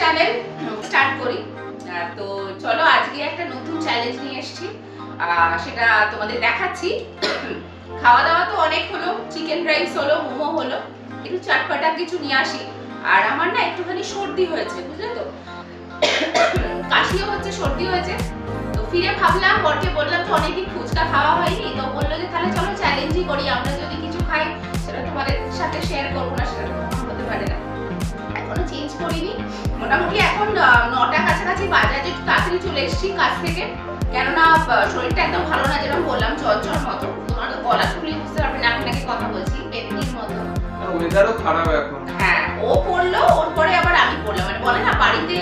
Channel start করি। তো চলো আজকে একটা নতুন চ্যালেঞ্জ নিয়ে এসেছি, সেটা তোমাদের দেখাচ্ছি। খাওয়া দাওয়া তো অনেক হলো, চিকেন রাইস হলো, মোমো হলো, একটু চটপটা কিছু নিয়ে আসি। আর আমার না একটুখানি সর্দি হয়েছে, বুঝলে তো, কাশিও হচ্ছে, সর্দি হয়েছে। তো ফিরে ভাবলাম, বরকে বললাম যে অনেকদিন ফুচকা খাওয়া হয়নি, তো বললো যে তাহলে চলো চ্যালেঞ্জই করি, আমরা যদি কিছু খাই সেটা তোমাদের সাথে শেয়ার করবো না, সেটা তো হতে পারে না। এখনো চেঞ্জ করিনি, মোটামুটি এখন 9টা কাছাকাছি বাজে, একটু তাড়াতাড়ি চলে এসেছি কাজ থেকে, কেননা শরীরটা একদম ভালো না, যেরকম বললাম জ্বর মতো। তোমার তো গলা শুনলে বুঝতে পারবে না আমি নাকি কথা বলছি পেতনির মতো। ওয়েদারও খারাপ এখন। হ্যাঁ, ও পড়লো, ওর পরে আবার আমি পড়লাম, মানে বলে না বাড়িতে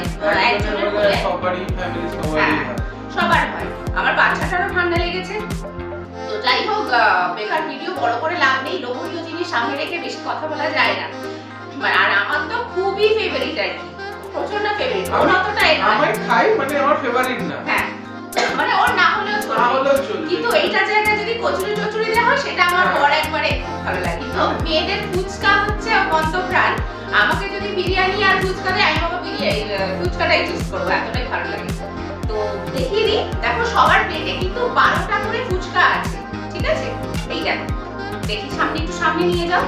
একজনের হলে সবারই ফ্যামিলি সবারই সবার হয়। আমার বাচ্চাটারও ঠান্ডা লেগেছে। তো যাই হোক, বেকার ভিডিও বড় করে লাভ নেই, লোভনীয় জিনিস সামনে রেখে বেশি কথা বলা যায় না। আর আমার তো খুবই ফেভারিট আর কি, প্রচন্ড ফেভারিট। ওর অতটা আমি খাই, মানে আমার ফেভারিট না। হ্যাঁ, মানে ওর না হলেও চলবে, কিন্তু এইটা জায়গায় যদি কচুরি টচুরি দেওয়া হয় সেটা আমার বড় একবারে ভালো লাগে। কিন্তু মেয়েদের ফুচকা হচ্ছে অন্তঃপ্রাণ। আমাকে যদি বিরিয়ানি আর ফুচকা দেয়, আমি বাবা বিরিয়ানি ফুচকাটাই চুজ করবো, এতটাই ভালো লাগে। তো দেখিয়ে দিই, দেখো সবার প্লেটে কিন্তু 12টা করে ফুচকা আছে, ঠিক আছে? এই দেখো, দেখি সামনে, একটু সামনে নিয়ে যাও।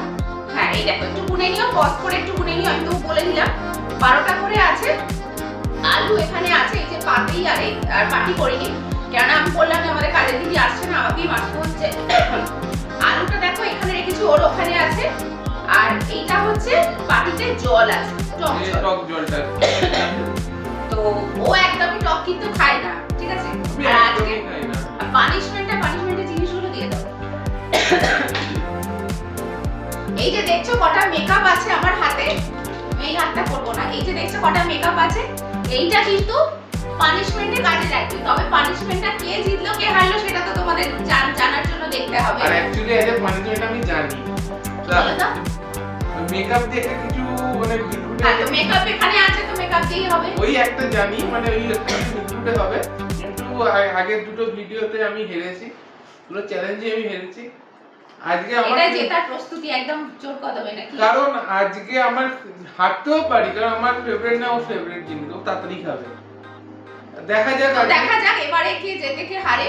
হ্যাঁ, এই দেখো, একটু গুনে নিও, পজ করে একটু গুনে নিও, আমি তো বলে দিলাম 12টা করে আছে। আলু এখানে আছে, এই যে পাতি আর পাটি করিনি, কেননা আমি বললাম আমাদের কাজের দিদি আসছে না, আমাকেই মাছতে হচ্ছে। আলুটা দেখো এখানে রেখেছি, ওর ওখানে আছে। আর এইটা হচ্ছে পাটিতে জল আছে, টক জলটা। তো ও একদমই টক কিন্তু খায় না, ঠিক আছে? আর আজকে পানিশমেন্টের জিনিসগুলো দিয়ে দাও। এই যে দেখছো কটা মেকআপ আছে আমার হাতে, এই হাতটা করবো না। এই যে দেখছো কটা মেকআপ আছে, এইটা কিন্তু পানিশমেন্টে কাজে লাগবে। তবে পানিশমেন্টটা কে জিতলো কে হারলো সেটা তো তোমাদের জানার জন্য দেখতে হবে। আর অ্যাকচুয়ালি এর পানিশমেন্ট আমি জানি। বলো তো, মেকআপ দিয়ে কিছু মানে হ্যাঁ, তো মেকআপ এখানে আছে, তো মেকআপ দিয়েই হবে। ওই একটা জানি, মানে ওই ভিডিওতে হবে। কিন্তু আগের দুটো ভিডিওতে আমি হেরেছি, পুরো চ্যালেঞ্জে আমি হেরেছি। আজকে আমার এটা জেতার প্রস্তুতি একদম জোর কদমে নাকি? কারণ আজকে আমার হারতেও পারি, কারণ আমার ফেভারিট না, ও ফেভারিট জিনিস, ও তাড়াতাড়ি খাবে। দেখা যাক এবারে কে জেতে কে হারে।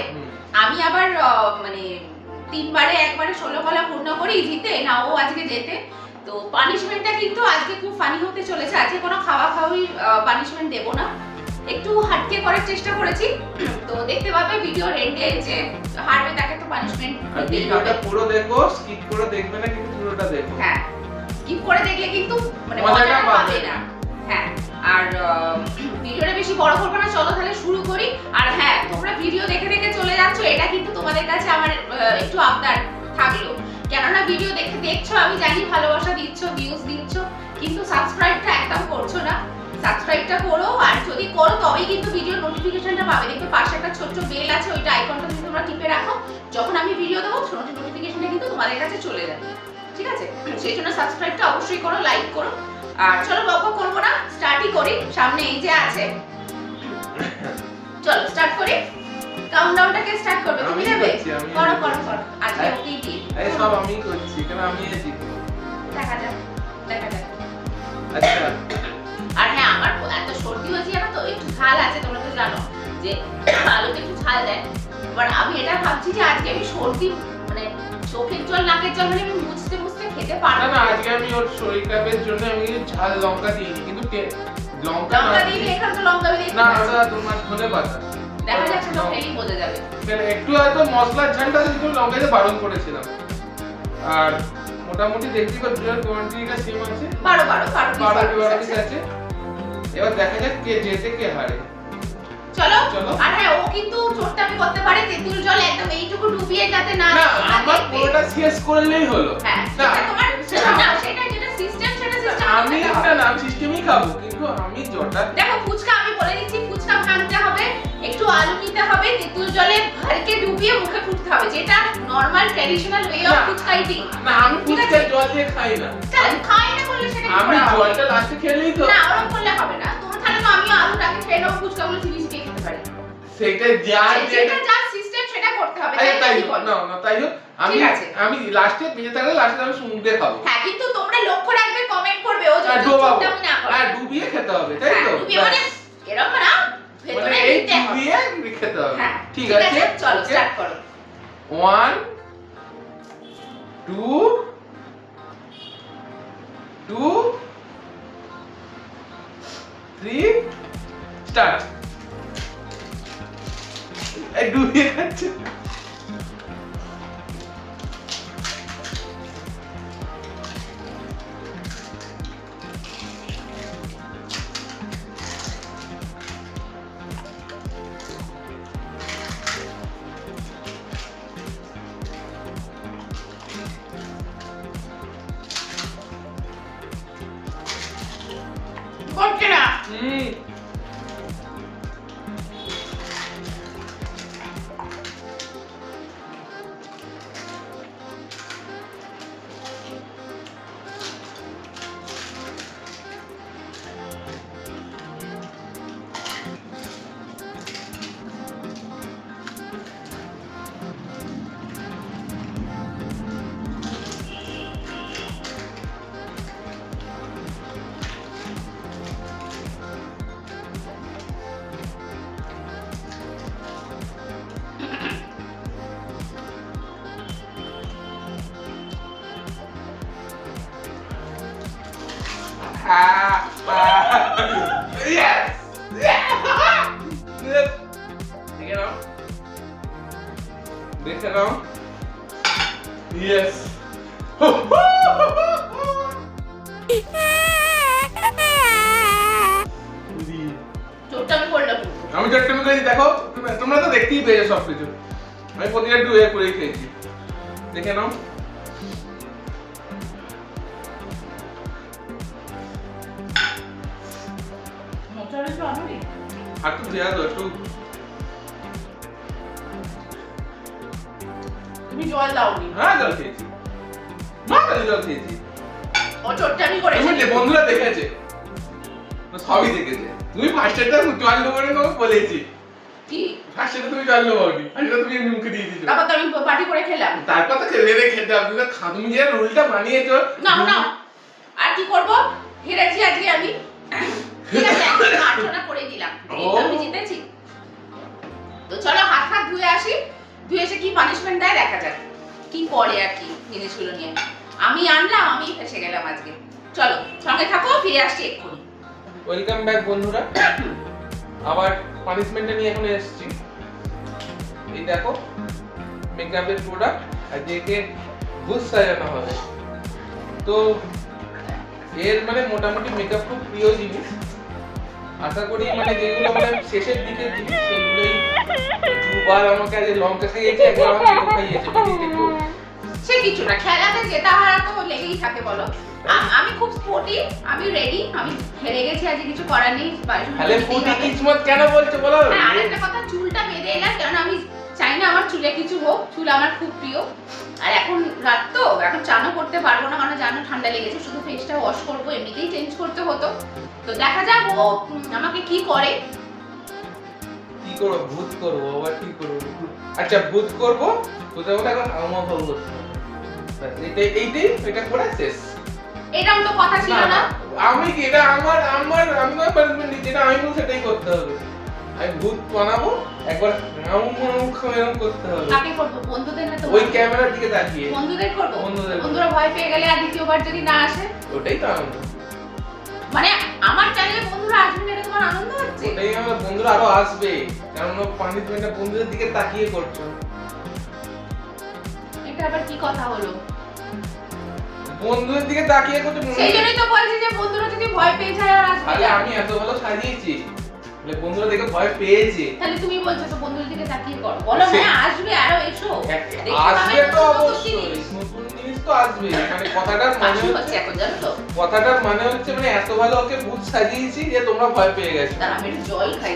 আমি আবার মানে 3বারে একবারে 16 কলা পূর্ণ করি, জিতে না ও আজকে জেতে। তো পানিশমেন্টটা কিন্তু আজকে খুব ফানি হতে চলেছে। আজকে কোনো খাওয়া খাওয়ি পানিশমেন্ট দেব না, একটু হাটকে করার চেষ্টা করেছি। তো দেখতে পাবে ভিডিওর এন্ডে যে হারবে তাকে তো পানিশমেন্ট দিতেই হবে। ভিডিওটা পুরো দেখো, স্কিপ করে দেখবে না, কিন্তু পুরোটা দেখো। হ্যাঁ, স্কিপ করে দেখলে কিন্তু মানে মজাটা পাবে না। হ্যাঁ, আর ভিডিওটা বেশি বড় করব না, চলো তাহলে শুরু করি। আর হ্যাঁ, তোমরা ভিডিও দেখে দেখে চলে যাচ্ছ, এটা কিন্তু তোমাদের কাছে আমার একটু আবদার থাকলো, কেননা ভিডিও দেখছো, আমি জানি ভালোবাসা দিচ্ছ, ভিউজ দিচ্ছ, কিন্তু সাবস্ক্রাইবটা একদম করছো না। সাবস্ক্রাইবটা করো, আর যদি করো তবেই কিন্তু ভিডিও নোটিফিকেশনটা পাবে। দেখবে পাশে একটা ছোট্ট বেল আছে, ওইটা আইকনটা যদি তোমরা টিপে রাখো, যখন আমি ভিডিও দেবো নোটিফিকেশনটা কিন্তু তোমাদের কাছে চলে যাবে, ঠিক আছে? সেই জন্য সাবস্ক্রাইবটা অবশ্যই করো, লাইক করো। আর চলো বক করবো না, স্টার্টই করি। সামনে এই যে আছে, চলো স্টার্ট করি। কাউন্টডাউনটাকে স্টার্ট করবে, তুমি নেবে? করো আজকে ওকেই দি। এই সব আমি করছি, কারণ আমি জিতবো। দেখা যাক। আচ্ছা, আর হ্যাঁ, আমার এত সর্দি হয়েছে জানো তো, একটু ঝাল আছে, তোমরা তো জানো যে আলুতে একটু ঝাল দেয়। এবার আমি এটা ভাবছি যে আজকে আমি সর্দি মানে চোখের জল নাকের জল মানে আমি মুছতে খেতে পারবো না। আজকে আমি ওর শরীর খারাপের জন্য আমি ঝাল লঙ্কা দিইনি, কিন্তু লঙ্কা দিইনি, এখানে তো লঙ্কা দিই না, ওটা তোমার ধনেপাতা। দেখা যাচ্ছে তো খেলেই বোঝা যাবে। একটু হয়তো মশলার ঝালটা কিন্তু লঙ্কাতে বারণ করেছিলাম। আর মোটামুটি দেখতে পাচ্ছি কোয়ান্টিটিটা সেম আছে, 12 পিস আছে। এবার দেখা যাক কে জেতে কে হারে। চলো। আর হ্যাঁ, ও কিন্তু চোটটামি করতে পারে, তেঁতুল জল একদম এইটুকু ডুবিয়ে যাতে না আমার পুরোটা শেষ করলেই হলো। হ্যাঁ, সেটা তোমার সেটা যেটা সিস্টেম, সেটা সিস্টেম আমি না সিস্টেমই খাবো, কিন্তু আমি জলটা দেখো, ফুচকা আমি বলে দিচ্ছি, ফুচকা ভাঙতে হবে, একটু আলু নিতে হবে, তেঁতুল জলে ভালকে ডুবিয়ে মুখে ফুটতে হবে, যেটা normal traditional way of fuchka eating. না, আমি ফুচকা জল দিয়ে খাই না। খাই না বললে সেটা আমি জলটা লাস্টে খেলেই তো। না, ওরকম করলে হবে না। তোমার তাহলে তো আমিও আলুটাকে খেয়ে নেবো, ফুচকাগুলো চিবিয়ে খেতে পারি। সেটা যা সিস্টেম সেটা এটা করতে হবে আরে তাই কি হোক, বলো? না না তাই হোক, ঠিক আছে। আমি লাস্টে বেঁচে থাকলে লাস্টে আমি সমুদ্রে খাবো। হ্যাঁ কিন্তু তোমরা লক্ষ্য রাখবে, কমেন্ট করবে ও যদি ডোবাবো, চিন্তামি না করে। হ্যাঁ ডুবিয়ে খেতে হবে তাই হ্যাঁ, তো? ডুবিয়ে মানে এরকম না, ভেতরে মানে এই দিতে হবে। ডুবিয়ে খেতে হবে। হ্যাঁ ঠিক আছে, চলো ওকে। স্টার্ট করো। 1 2 2 3 স্টার্ট। এই ডুবিয়ে খাচ্ছে। করছে না। Yes! Yes! দেখে নাও, দেখে নাও। Yes! চোটটা আমি করলাম। আমি চট্টগ্রামে গেছি, দেখো তোমরা তো দেখতেই পেয়েছো সবকিছু। আমি প্রতিটা ডুয়ে করেই খেয়েছি, দেখে নাও। মোচারে তো আমি আর তো দেয়া দাও একটু। তুমি জল দাওনি। হ্যাঁ জল খেয়েছি, নর্মালি জল খেয়েছি। ও চোটটা আমি করেছি। তুমি বন্ধুরা দেখেছে, সবই দেখেছে। তুমি ফার্স্টেটা জল নেবো না তোমাকে বলেছি। কি ফার্স্টেটা তুমি জল নেবো নি, আর এটা তুমি এমনি মুখে দিয়ে দিয়েছো। তারপর তো আমি পার্টি করে খেলাম। তারপর তো খেলে খেতে হবে, তুমি যে রুলটা বানিয়েছো। নাও নাও, আর কি করব, হেরেছি আজকে আমি। ঠিক আছে, একদম মার্জনা করে দিলাম, এই তো আমি জিতেছি। তো চলো হাত হাত ধুয়ে আসি, ধুয়ে এসে কি পানিশমেন্ট দেয় দেখা যাক, কি করে আর কি জিনিসগুলো নিয়ে। আমি আনলাম, আমি ফেসে গেলাম আজকে। চলো সঙ্গে থাকো, ফিরে আসছি এক্ষুনি। ওয়েলকাম ব্যাক বন্ধুরা, আবার পানিশমেন্টটা নিয়ে এখন এসেছি। এই দেখো মেকআপের প্রোডাক্ট, আর যেকে ভূত সাজানো হবে। তো এর মানে মোটামুটি মেকআপ খুব প্রিয় জিনিস। আশা করি মানে যেগুলো মানে শেষের দিকে জিনিস সেগুলোই দুবার আমাকে আজ লঙ্কা খাইয়েছে, একবার আমাকে লেবু খাইয়েছে। সে কিছু না, খেলাতে জেতা হারা তো লেগেই থাকে বলো। আমি খুব স্পোর্টি, আমি রেডি, আমি হেরে গেছি আজকে, কিছু করার নেই। তাহলে ফুটি কিসমত কেন বলছো বলো? আর একটা কথা, চুলটা বেঁধে এলাম কারণ আমি চাই না আমার চুলে কিছু হোক, চুল আমার খুব প্রিয়। আর এখন রাত তো, এখন চানও করতে পারবো না কারণ জানো ঠান্ডা লেগেছে, শুধু ফেসটা ওয়াশ করবো, এমনিতেই চেঞ্জ করতে হতো। তো দেখা যাক ও আমাকে কি করে। কি করবো? ভূত করবো, আবার কি করবো? আচ্ছা ভূত করবো, ভূতের মতো এখন হাউমা ভাব করতে হবে। এইটাই এটা করে শেষ। এটাও তো কথা ছিল না। আমি কি এটা আমি না পারমিশন দিচ্ছি, এটা আমি বলছি সেটাই করতে হবে। আমি ভূত বানাবো, একবার এরকম করতে হবে। কাকে করবো, বন্ধুদের না তো? ওই ক্যামেরার দিকে তাকিয়ে বন্ধুদের করবো। বন্ধুদের। বন্ধুরা ভয় পেয়ে গেলে আর দ্বিতীয়বার যদি না আসে, ওটাই তো আনন্দ। মানে আমার চাইলে বন্ধুরা আসবে না, এটা তোমার আনন্দ হচ্ছে? ওটাই আমার বন্ধুরা আরো আসবে, কারণ পানিশমেন্টটা বন্ধুদের দিকে তাকিয়ে করছো। এটা আবার কি কথা হলো? বন্ধুদের দিকে তাকিয়ে করছো। সেই জন্যই তো বলছি যে বন্ধুরা যদি ভয় পেয়ে যায় আর আসবে আরে না। আমি এত ভালো সাজিয়েছি, মানে বন্ধুরা দেখে ভয় পেয়েছে। তাহলে তুমি বলছো তো বন্ধুদের দিকে তাকিয়ে করো, বলো হ্যাঁ আসবে, আরো এসো। দেখতে আসবে পাবে তো নতুন নতুন অবশ্যই, জিনিস। নতুন জিনিস তো আসবে। মানে কথাটার মানে কাশি হচ্ছে এখন, জানো তো? কথাটার মানে হচ্ছে মানে এত ভালো ওকে ভূত সাজিয়েছি যে তোমরা ভয় পেয়ে গেছো। দাঁড়া, আমি একটু জল খাই।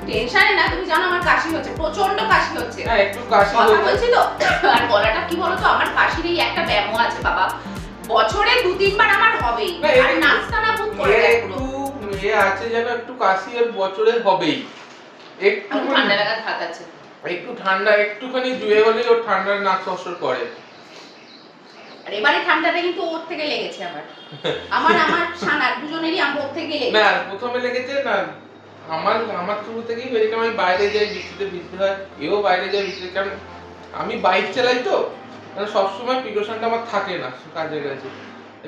টেনশনে না, তুমি জানো আমার কাশি হচ্ছে, প্রচন্ড কাশি হচ্ছে। হ্যাঁ একটু কাশি কথা হচ্ছে। বলছি তো, আর গলাটা কি বলতো, আমার কাশির এই একটা ব্যামো আছে বাবা, বছরে 2-3 বার আমার হবেই। না, আর নাস্তা না বুক করে এর যায় একটু পুরো। মেয়ে আছে যেন একটু কাশি এর বছরে হবেই। একটু ঠান্ডা লাগার হাত আছে, একটু ঠান্ডা একটুখানি জুয়ে গেলেই ওর ঠান্ডার নাক সরসর করে। আর এবারে ঠান্ডাটা কিন্তু ওর থেকে লেগেছে আমার আমার সানার দুজনেরই আমার ওর থেকে লেগেছে। না প্রথমে লেগেছে না আমার শুরু থেকেই হয়েছে, আমি বাইরে যাই বৃষ্টিতে ভিজতে হয়, এও বাইরে যায় বৃষ্টিতে, কারণ আমি বাইক চালাই তো সবসময় প্রিকশনটা আমার থাকে না কাজের কাছে,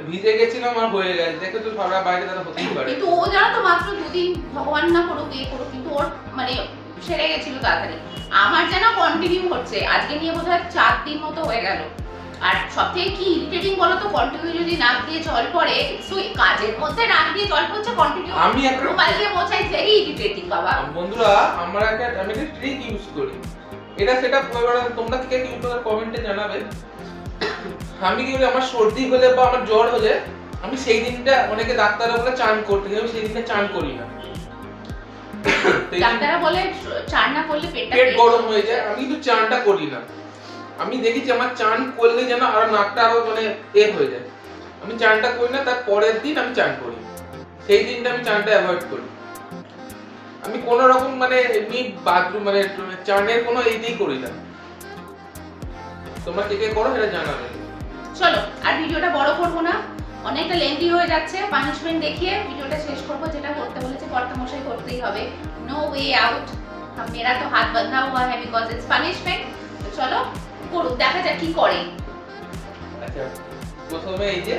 ভিজে গেছিলাম আর হয়ে গেছে, দেখে তো সারা বাইরে তারা হতেই পারে। কিন্তু ও জানো তো মাত্র দুদিন ভগবান না করুক এ করুক কিন্তু ওর মানে সেরে গেছিল তাড়াতাড়ি, আমার যেন কন্টিনিউ হচ্ছে, আজকে নিয়ে বোধহয় 4 দিন মতো হয়ে গেল। আর সবথেকে কি ইরিটেটিং বলো তো, কন্টিনিউ যদি নাক দিয়ে জল পড়ে, কাজের মধ্যে নাক দিয়ে জল পড়ছে কন্টিনিউ, আমি একটা মোবাইল দিয়ে মোছাই, ভেরি ইরিটেটিং বাবা। বন্ধুরা আমি একটা ট্রিক ইউজ করি, এটা সেটা তোমরা কে ইউজ করো কমেন্টে জানাবে। আমি কি বলি, আমার সর্দি হলে বা আমার জ্বর হলে আমি সেই দিনটা, অনেকে ডাক্তাররা বলে চান করতে, আমি সেই দিনটা চান করি না। ডাক্তাররা বলে চান না করলে পেট গরম হয়ে যায়, আমি কিন্তু চানটা করি না। আমি দেখেছি আমার চান করলে যেন আরো নাকটা আরো মানে হয়ে যায়, আমি চানটা করি না, তার পরের দিন আমি চান করি, সেই দিনটা আমি চানটা অ্যাভয়েড করি। আমি কোন রকম মানে এমনি বাথরুম মানে চানের কোনো এইটাই করি না। তোমরা কে কে করো সেটা জানাবে। চলো আর ভিডিওটা বড় করব না, অনেকটা লেন্দি হয়ে যাচ্ছে, পানিশমেন্ট দেখিয়ে ভিডিওটা শেষ করব, যেটা করতে বলেছে কর্তামশাই করতেই হবে, নো ওয়ে আউট, মেরা তো হাত বাঁধা হুয়া है बिकॉज इट्स পানিশমেন্ট। তো চলো করুক, দেখা যাক কি করে। আচ্ছা প্রথমে এই যে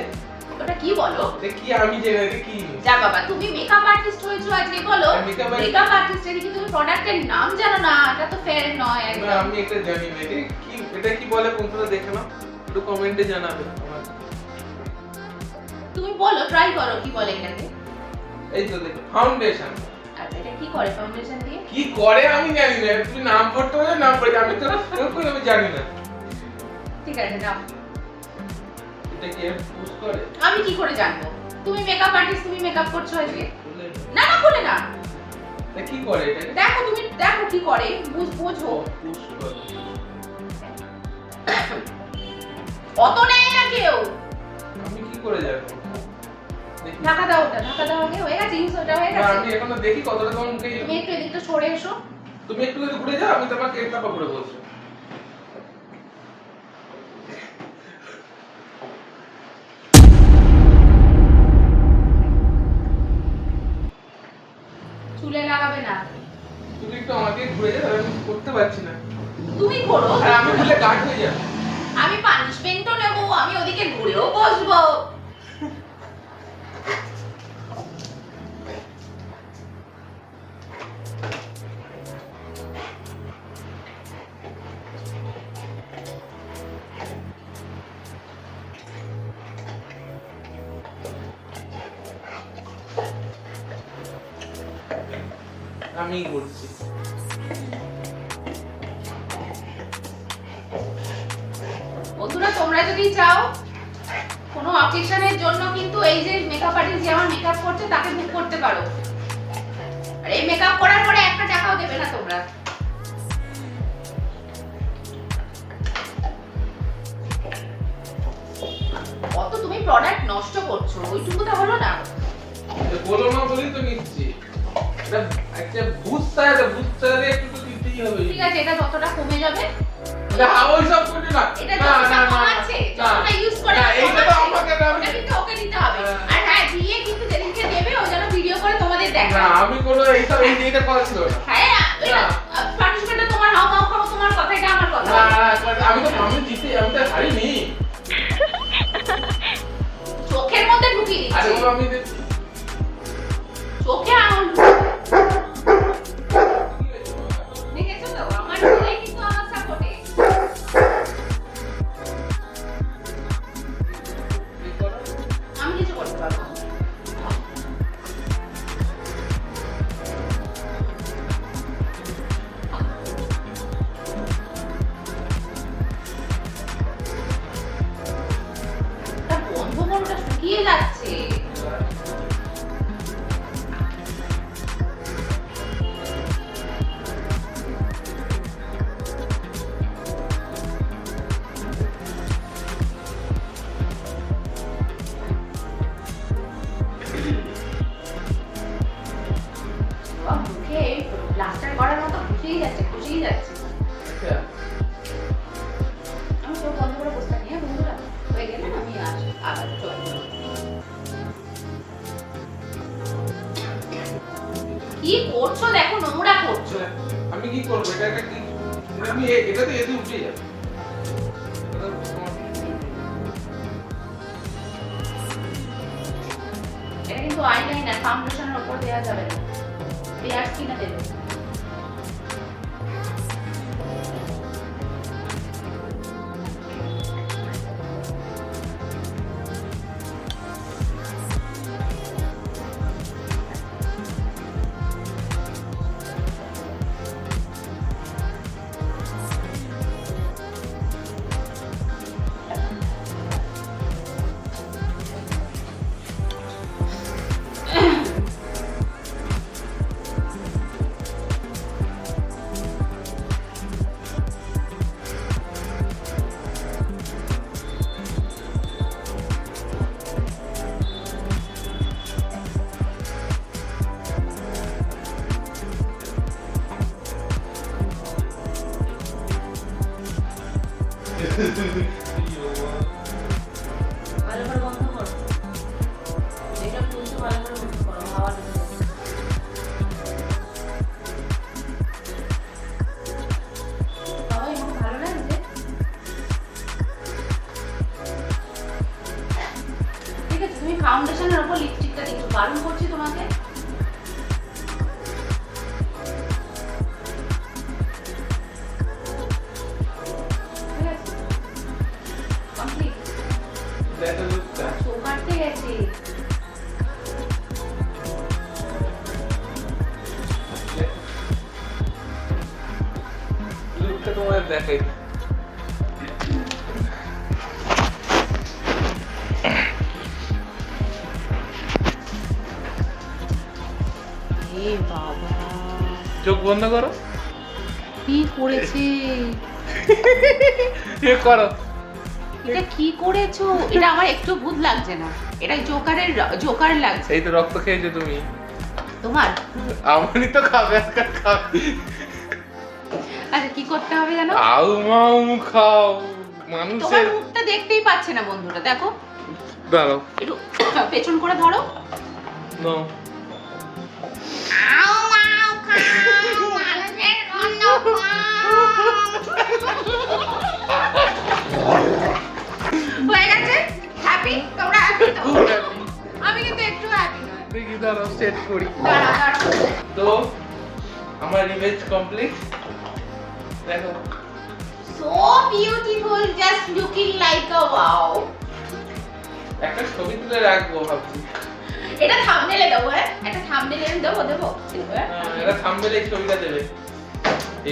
ওটা কি বলো, দেখি আমি জেনে কি যা বাবা তুমি মেকআপ আর্টিস্ট হয়েছো আজকে, বলো মেকআপ আর্টিস্ট এর কি তুমি প্রোডাক্টের নাম জানো না? এটা তো ফেয়ার নয় একদম। না আমি এটা জানি না, এটা কি বলে বন্ধুরা দেখে নাও, একটু কমেন্টে জানাবে আমাকে। তুমি বলো, ট্রাই করো কি বলে এটাকে। এই তো দেখো ফাউন্ডেশন। আচ্ছা এটা কি করে ফাউন্ডেশন দিয়ে? কি করে আমি জানি না, তুমি নাম পড়তে বলে নাম পড়ে, আমি তো কই আমি জানি না। ঠিক আছে নাও। এটা কি পুশ করে? আমি কি করে জানবো? তুমি মেকআপ আর্টিস্ট, তুমি মেকআপ করছো আজকে। না না খুলে না, এটা কি করে এটা? দেখো তুমি দেখো কি করে, বোঝো। পুশ করে অত নেই না কেউ। আমি কি করে জানবো? ঢাকা দাও, ওটা ঢাকা দাও, আগে হয়ে গেছে, ইউজ ওটা হয়ে না গেছে। আমি এখনো দেখি কতটা তোমার মুখে। তুমি একটু এদিকটা সরে এসো। তুমি একটু যদি ঘুরে যাও আমি তোমাকে একটা পকড়ে বলছি। চুলে লাগাবে না। তুমি একটু আমাকে ঘুরে যাও, আমি করতে পারছি না। তুমি করো, আর আমি বলে গার্ড হয়ে যাবে। আমি পানিশমেন্টও নেব, আমি ওদিকে ঘুরেও বসবো। আমি করছি। বন্ধুরা তোমরা যদি চাও কোনো অকেশনের জন্য কিন্তু এই যে মেকআপ আর্টিস্ট যে আমার মেকআপ করছে তাকে বুক করতে পারো, আর এই মেকআপ করার পরে একটা টাকাও দেবে না তোমরা। কত তুমি প্রোডাক্ট নষ্ট করছো, ওইটুকুটা হলো না। বলো না বলি তো নিচ্ছি। এটা একটা বুঝতে একটু তো দিতেই হবে। ঠিক আছে, এটা যতটা কমে যাবে। না ওই সব করে না। এটা যতটা কমাচ্ছে, যতটা ইউজ করে না এইটা তো আমাকে না, ওটা কিন্তু ওকে দিতে হবে। আর হ্যাঁ দিয়ে কিন্তু যেদিনকে দেবে ও যেন ভিডিও করে তোমাদের না দেখায়। আমি কোনো এইসব এই যেটা করা ছিল না। হ্যাঁ পানিশমেন্টটা তোমার, হাও মাও খাও তোমার কথা, এটা আমার কথা। না আমি জিতে আমি তো হারিনি। চোখের মধ্যে ঢুকিয়ে আরে দিচ্ছি, ও আমি চোখে আঙুল দেখেছো তো, আমার ছেলে কিন্তু আমার সাপোর্টে। আমি কিছু করতে পারবো না। এটা বন্ধ করোটা শুকিয়ে যাচ্ছে। খুশিই যাচ্ছে। আচ্ছা আমি সব বন্ধ করে বসে থাকি, বন্ধুরা হয়ে গেলে আমি আবার চলে যাবো। কি করছো দেখো, নোংরা করছো। আমি কি করবো? এটা একটা কি, আমি এটা তো এতে উঠে যাবে। এটা কিন্তু আইলাইনার, ফাউন্ডেশনের উপর দেওয়া যাবে না, পেয়ার কিনে দেবে। ভালো করে বন্ধ করো, যেটা খুলছো ভালো করে বন্ধ করো, হাওয়া ঢুকে যাবে। বাবা, এমন ভালো লাগছে? ঠিক আছে, তুমি ফাউন্ডেশনের উপর লিপস্টিকটা দিচ্ছ, বারণ করছি তোমাকে। ঠিক আছে, কমপ্লিট। দেখো লুকটা। চোখ কাটতে গেছে। লুকটা তোমার দেখাই। এ বাবা, চোখ বন্ধ করো। কি করেছে? এ করো। এটা কি করেছো? এটা আমার একটু ভূত লাগছে না, এটা জোকার লাগছে। এই তো রক্ত খেয়েছো তুমি। তোমার আমারই তো খাবে, আজকাল খাবে। আচ্ছা, কি করতে হবে জানো? আউ মাউ খাও। তোমার মানুষের মুখটা দেখতেই পাচ্ছে না বন্ধুরা, দেখো দাঁড়াও। একটু পেছন করে ধরো। নাও। আউ মাউ খাও, মানুষের গন্ধ পাও। হয়ে গেছে? হ্যাপি? তোমরা হ্যাপি তো? খুব happy। আমি কিন্তু একটু হ্যাপি নই। দেখি দাঁড়াও, সেট করি। দাঁড়াও। তো আমার রিভেঞ্জ কমপ্লিট। দেখো So beautiful, just looking like a wow. একটা ছবি তুলে রাখবো ভাবছি। এটা থাম্বনেলে দেবো, হ্যাঁ? একটা থাম্বনেলে দেবো, হ্যাঁ? এটা থাম্বনেলে এই ছবিটা দেবে।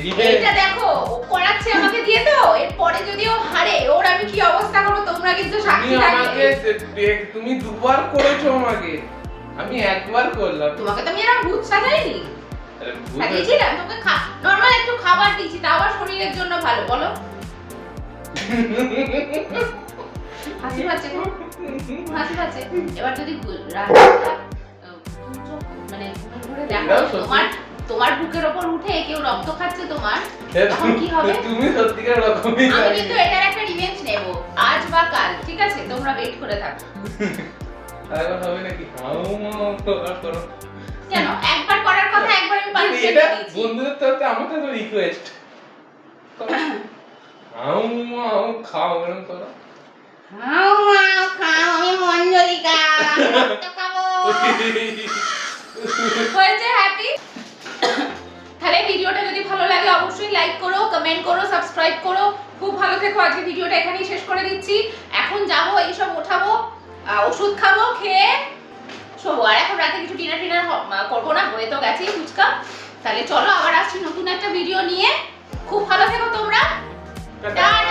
রিভেঞ্জ। এইটা দেখো, ও করাচ্ছে আমাকে দিয়ে তো, এরপরে যদি ও হারে, ওর আমি কি অবস্থা করব তোমরা কিন্তু তুমি সাক্ষী আমাকে থাকবে। তুমি দুবার করেছো আমাকে, আমি একবার করলাম। তোমাকে তো আমি এরকম ভূত সাজাইনি, আরে ভুল সাজিয়েছিলাম তোকে, নরমাল একটু খাবার দিয়েছি, তা আবার শরীরের জন্য ভালো, বলো? হাসি পাচ্ছে গো, হাসি পাচ্ছে। এবার যদি রাতটা মানে ঘুমের ঘরে দেখো তোমার বুকের ওপর উঠে কেউ রক্ত খাচ্ছে তোমার, তখন কি হবে? তুমি সত্যিকার রকমই আমি জানি। কিন্তু এটার একটা রিভেঞ্জ নেব, আজ বা কাল, ঠিক আছে? তোমরা ওয়েট করে থাকো। আরেকবার হবে নাকি? হাউ মাউ করো। কেন একবার করার কথা, একবার আমি পারমিশন এটা দিয়েছি। বন্ধুদের তরফে আমার তো রিকোয়েস্ট। হাউ মাউ খাও, এরকম করো। হাউ মাউ খাও, আমি মঞ্জলিকা, রক্ত খাবো। হয়েছে হ্যাপি? তাহলে ভিডিওটা যদি ভালো লাগে অবশ্যই লাইক করো, কমেন্ট করো, সাবস্ক্রাইব করো। খুব ভালো থেকো। আজকে ভিডিওটা এখানেই শেষ করে দিচ্ছি। এখন যাবো, এইসব ওঠাবো, ওষুধ খাবো, খেয়ে শোবো। আর এখন রাতে কিছু ডিনার করবো না, হয়ে তো গেছি ফুচকা। তাহলে চলো আবার আসছি নতুন একটা ভিডিও নিয়ে। খুব ভালো থেকো তোমরা। টাটা।